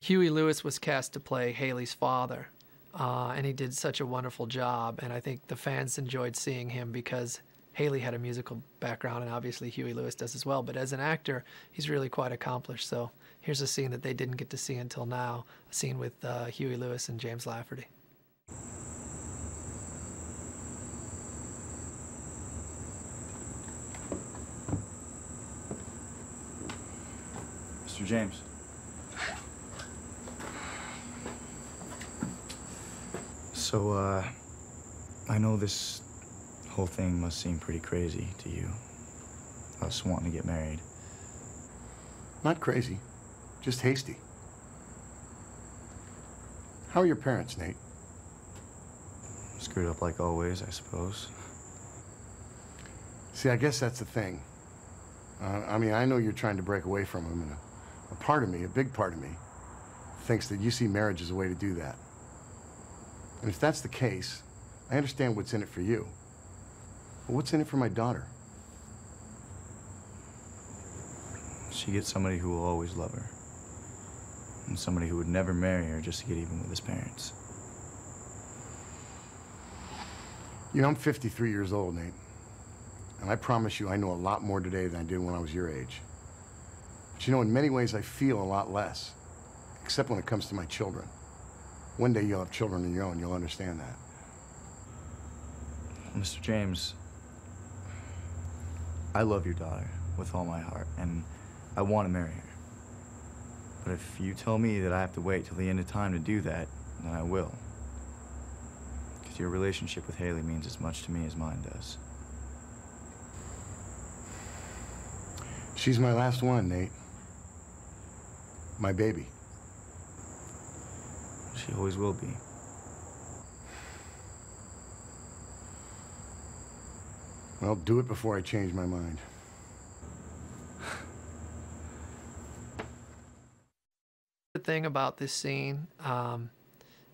Huey Lewis was cast to play Haley's father, and he did such a wonderful job, and I think the fans enjoyed seeing him because Haley had a musical background, and obviously Huey Lewis does as well, but as an actor, he's really quite accomplished. So here's a scene that they didn't get to see until now, a scene with Huey Lewis and James Lafferty. Mr. James. So, I know this whole thing must seem pretty crazy to you, us wanting to get married. Not crazy, just hasty. How are your parents, Nate? Screwed up like always, I suppose. See, I guess that's the thing. I mean, I know you're trying to break away from them, and a part of me, a big part of me, thinks that you see marriage as a way to do that. And if that's the case, I understand what's in it for you. But what's in it for my daughter? She gets somebody who will always love her. And somebody who would never marry her just to get even with his parents. You know, I'm 53 years old, Nate. And I promise you I know a lot more today than I did when I was your age. But you know, in many ways I feel a lot less. Except when it comes to my children. One day you'll have children of your own, you'll understand that. Mr. James, I love your daughter with all my heart, and I want to marry her. But if you tell me that I have to wait till the end of time to do that, then I will. Because your relationship with Haley means as much to me as mine does. She's my last one, Nate. My baby. She always will be. Well, do it before I change my mind. The thing about this scene, the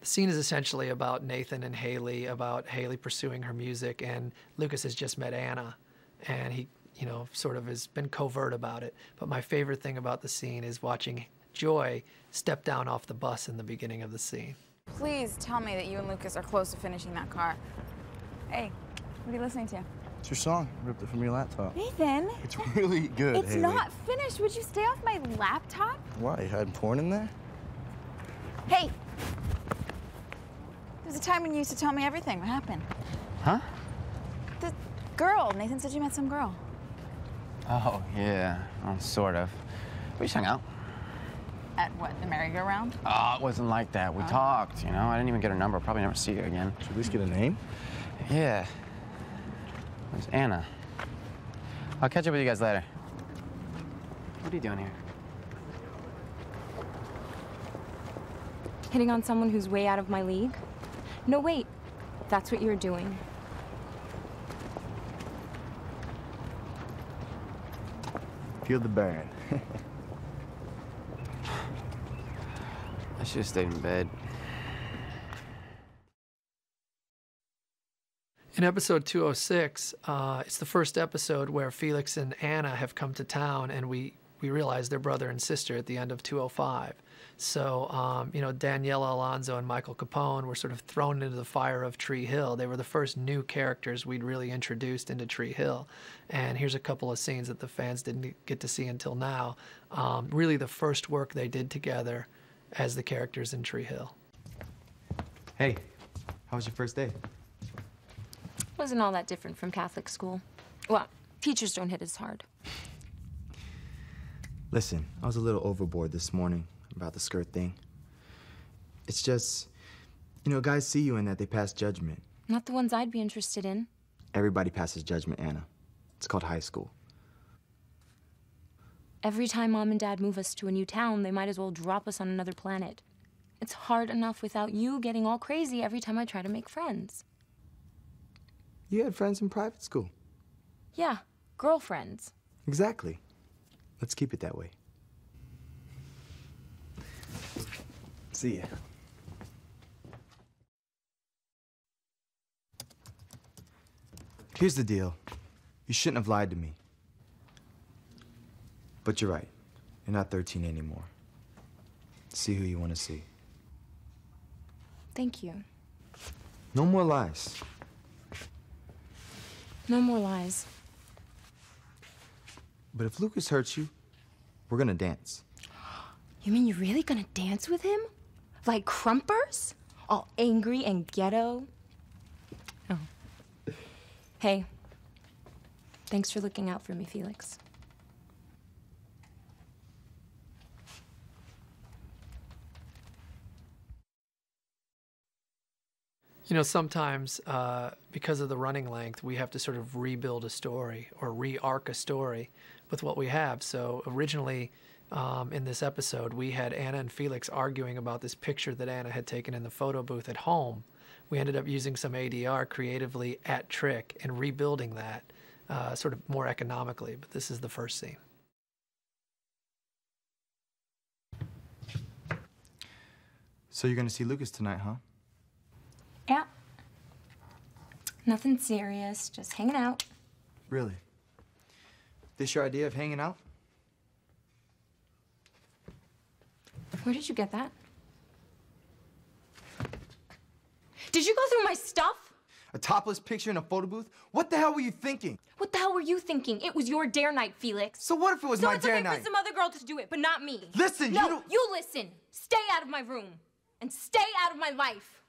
scene is essentially about Nathan and Haley, about Haley pursuing her music, and Lucas has just met Anna, and he, you know, sort of has been covert about it. But my favorite thing about the scene is watching Joy step down off the bus in the beginning of the scene. Please tell me that you and Lucas are close to finishing that car. Hey, what are you listening to? It's your song. I ripped it from your laptop. Nathan! It's really good, It's Haley. not finished. Would you stay off my laptop? Why? You hiding porn in there? Hey! There's a time when you used to tell me everything. What happened? Huh? The girl. Nathan said you met some girl. Oh, yeah. Well, sort of. We just hung out. At what, the merry-go-round? Oh, it wasn't like that. We talked, you know? I didn't even get her number. I'll probably never see her again. Should we at least get a name? Yeah. It was Anna. I'll catch up with you guys later. What are you doing here? Hitting on someone who's way out of my league? No, wait. That's what you're doing. Feel the burn. I should have stayed in bed. In episode 206, it's the first episode where Felix and Anna have come to town, and we realize they're brother and sister at the end of 205. So, you know, Daniela Alonso and Michael Capone were sort of thrown into the fire of Tree Hill. They were the first new characters we'd really introduced into Tree Hill. And here's a couple of scenes that the fans didn't get to see until now. Really the first work they did together as the characters in Tree Hill. Hey, how was your first day? Wasn't all that different from Catholic school. Well, teachers don't hit as hard. Listen, I was a little overboard this morning about the skirt thing. It's just, you know, guys see you in that, they pass judgment. Not the ones I'd be interested in. Everybody passes judgment, Anna. It's called high school. Every time Mom and Dad move us to a new town, they might as well drop us on another planet. It's hard enough without you getting all crazy every time I try to make friends. You had friends in private school. Yeah, girlfriends. Exactly. Let's keep it that way. See ya. Here's the deal. You shouldn't have lied to me. But you're right. You're not 13 anymore. See who you want to see. Thank you. No more lies. No more lies. But if Lucas hurts you, we're gonna dance. You mean you're really gonna dance with him? Like Crumpers? All angry and ghetto? Oh. Hey. Thanks for looking out for me, Felix. You know, sometimes because of the running length, we have to sort of rebuild a story or re-arc a story with what we have. So originally in this episode, we had Anna and Felix arguing about this picture that Anna had taken in the photo booth at home. We ended up using some ADR creatively at Trick and rebuilding that sort of more economically. But this is the first scene. So you're gonna see Lucas tonight, huh? Yeah. Nothing serious, just hanging out. Really? This your idea of hanging out? Where did you get that? Did you go through my stuff? A topless picture in a photo booth? What the hell were you thinking? What the hell were you thinking? It was your dare night, Felix. So what if it was So my it's dare okay night? for some other girl to do it, but not me. Listen, no, you don't... you listen. Stay out of my room. And stay out of my life.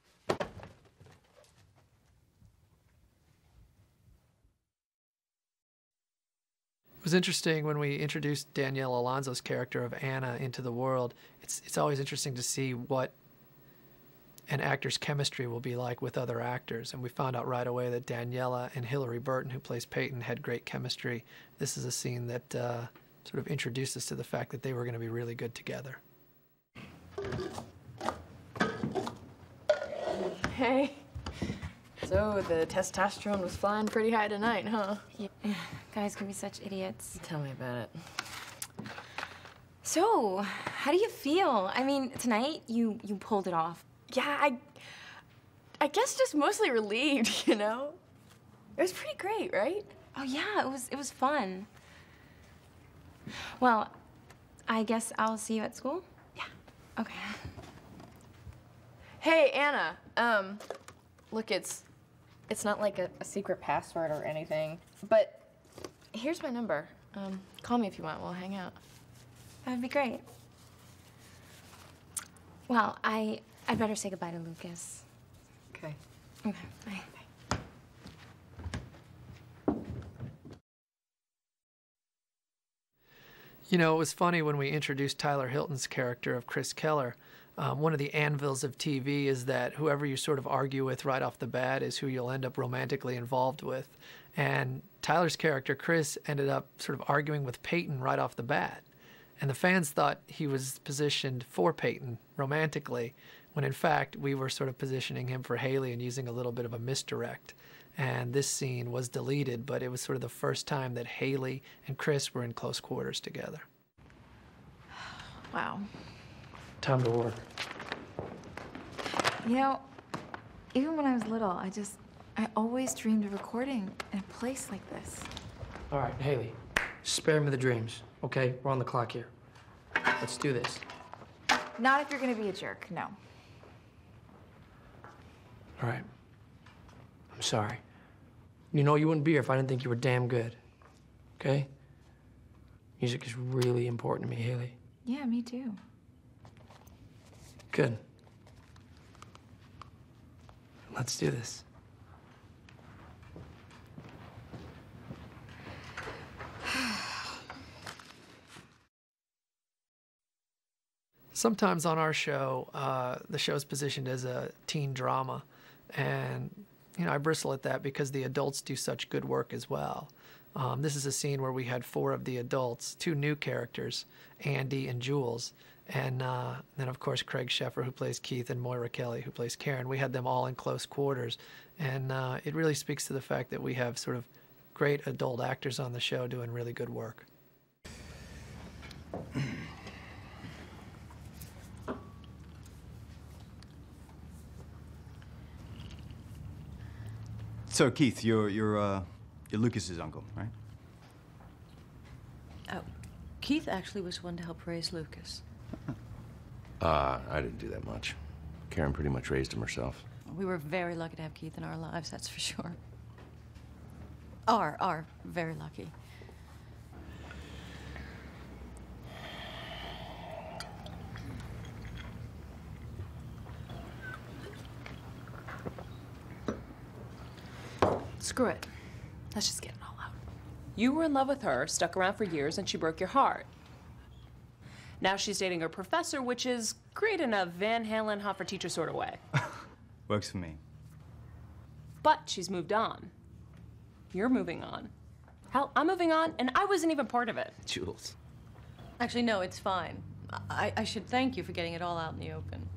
It was interesting when we introduced Danielle Alonso's character of Anna into the world. It's always interesting to see what an actor's chemistry will be like with other actors. And we found out right away that Daniela and Hilary Burton, who plays Peyton, had great chemistry. This is a scene that sort of introduced us to the fact that they were going to be really good together. Hey. So the testosterone was flying pretty high tonight, huh? Yeah. Guys can be such idiots. Tell me about it. So, how do you feel? I mean, tonight you pulled it off. Yeah, I guess just mostly relieved, you know? It was pretty great, right? Oh yeah, it was fun. Well, I guess I'll see you at school? Yeah. Okay. Hey, Anna, look, it's not like a secret password or anything, but here's my number. Call me if you want, we'll hang out. That'd be great. Well, I better say goodbye to Lucas. Okay. Okay, bye. You know, it was funny when we introduced Tyler Hilton's character of Chris Keller. One of the anvils of TV is that whoever you sort of argue with right off the bat is who you'll end up romantically involved with. And Tyler's character, Chris, ended up sort of arguing with Peyton right off the bat. And the fans thought he was positioned for Peyton romantically, when in fact we were sort of positioning him for Haley and using a little bit of a misdirect. And this scene was deleted, but it was sort of the first time that Haley and Chris were in close quarters together. Wow. Time to work. You know, even when I was little, I always dreamed of recording in a place like this. All right, Haley, spare me the dreams, okay? We're on the clock here. Let's do this. Not if you're gonna be a jerk, no. All right. I'm sorry. You know, you wouldn't be here if I didn't think you were damn good, okay? Music is really important to me, Haley. Yeah, me too. Good. Let's do this. Sometimes on our show, the show's positioned as a teen drama. And, you know, I bristle at that because the adults do such good work as well. This is a scene where we had 4 of the adults, 2 new characters, Andy and Jules, and then, of course, Craig Sheffer, who plays Keith, and Moira Kelly, who plays Karen. We had them all in close quarters. And it really speaks to the fact that we have sort of great adult actors on the show doing really good work. So, Keith, you're Lucas's uncle, right? Oh, Keith actually was one to help raise Lucas. I didn't do that much. Karen pretty much raised him herself. We were very lucky to have Keith in our lives, that's for sure. Are very lucky. Screw it. Let's just get it all out. You were in love with her, stuck around for years, and she broke your heart. Now she's dating her professor, which is great in a Van Halen hot for teacher sort of way. Works for me. But she's moved on. You're moving on. Hell, I'm moving on, and I wasn't even part of it. Jules. Actually, no, it's fine. I should thank you for getting it all out in the open.